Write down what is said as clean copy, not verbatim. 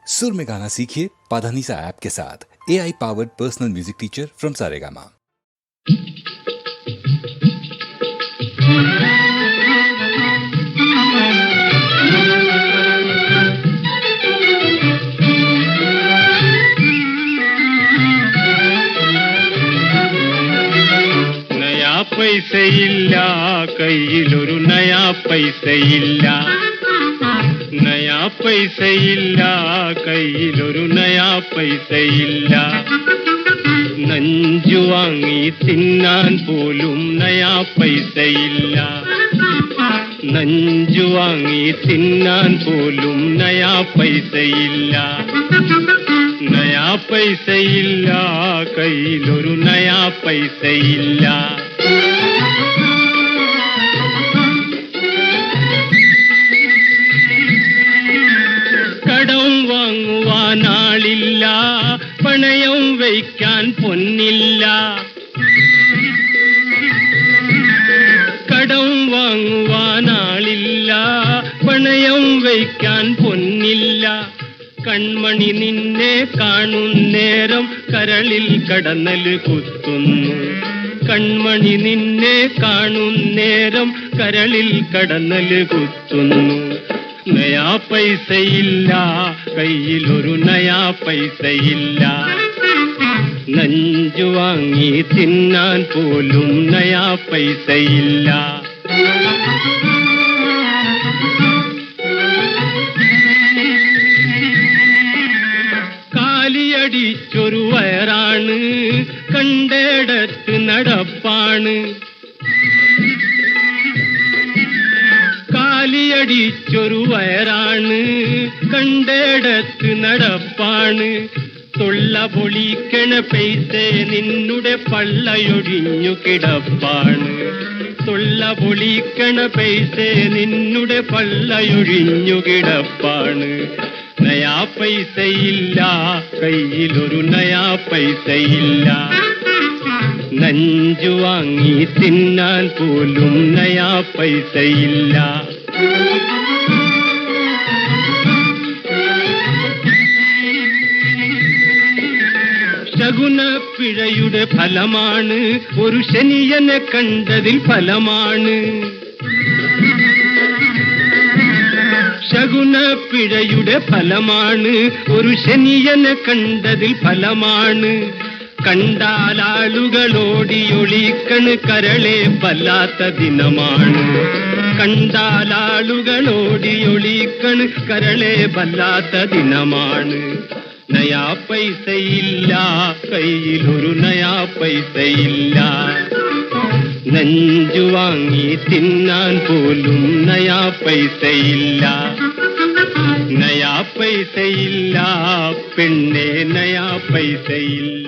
सुर में गाना सीखिए पाधानीसा ऐप के साथ। AI powered personal music teacher from Saregama. നയാ പൈസയില്ല കയ്യിലൊരു നയാ പൈസയില്ല, നയാ പൈസയില്ല കയ്യിലൊരു നയാ പൈസയില്ല, നഞ്ചു വാങ്ങി തിന്നാൻ പോലും നയാ പൈസയില്ല, നഞ്ചു വാങ്ങി തിന്നാൻ പോലും നയാ പൈസയില്ല, നയാ പൈസയില്ല കയ്യിലൊരു നയാ പൈസയില്ല. കടം വാങ്ങുവാൻ ആളില്ല, പണയം വയ്ക്കാൻ പൊന്നില്ല, കടം വാങ്ങുവാൻ ആളില്ല, പണയം വയ്ക്കാൻ പൊന്നില്ല, കൺമണി നിന്നെ കാണുന്നേരം കരളിൽ കടന്നല് കുത്തുന്നു, കൺമണി നിന്നെ കാണുന്നേരം കരളിൽ കടന്നല് കുത്തുന്നു, നയാ പൈസയില്ല കയ്യിലൊരു നയാ പൈസയില്ല, നഞ്ചു വാങ്ങി തിന്നാൻ പോലും നയാ പൈസയില്ല. കാലിയടിച്ചൊരു വയറാണ്, കണ്ടേടത്ത് നടപ്പാണ്, കാലിയടിച്ചൊരു വയറാണ്, കണ്ടേടത്ത് നടപ്പാണ്, തൊള്ള പൊളിക്കണ പൈസ നിന്നുടെ പള്ളയൊടിഞ്ഞു കിടപ്പാണ്, തൊള്ള പൊളിക്കണ പൈസ നിന്നുടെ പള്ളയൊഴിഞ്ഞു കിടപ്പാണ്, നയാ പൈസയില്ല കയ്യിലൊരു നയാ പൈസയില്ല, നഞ്ചു വാങ്ങി തിന്നാൻ പോലും നയാ പൈസയില്ല. ശകുനപ്പിഴയുടെ ഫലമാണ്, ഒരു ശനിയനെ കണ്ടതിൽ ഫലമാണ്, ശകുനപ്പിഴയുടെ ഫലമാണ്, ഒരു ശനിയനെ കണ്ടതിൽ ഫലമാണ്, കണ്ടാലാളുകളോടിയൊളിക്കണ് കരളെ വല്ലാത്ത ദിനമാണ്, കണ്ടാലാളുകളോടിയൊളിക്കണ് കരളെ വല്ലാത്ത ദിനമാണ്, നയാ പൈസയില്ല കയ്യിലൊരു നയാ പൈസയില്ല, നഞ്ചു വാങ്ങി തിന്നാൻ പോലും നയാ പൈസയില്ല, നയാ പൈസയില്ല പെണ്ണെ നയാ പൈസയില്ല.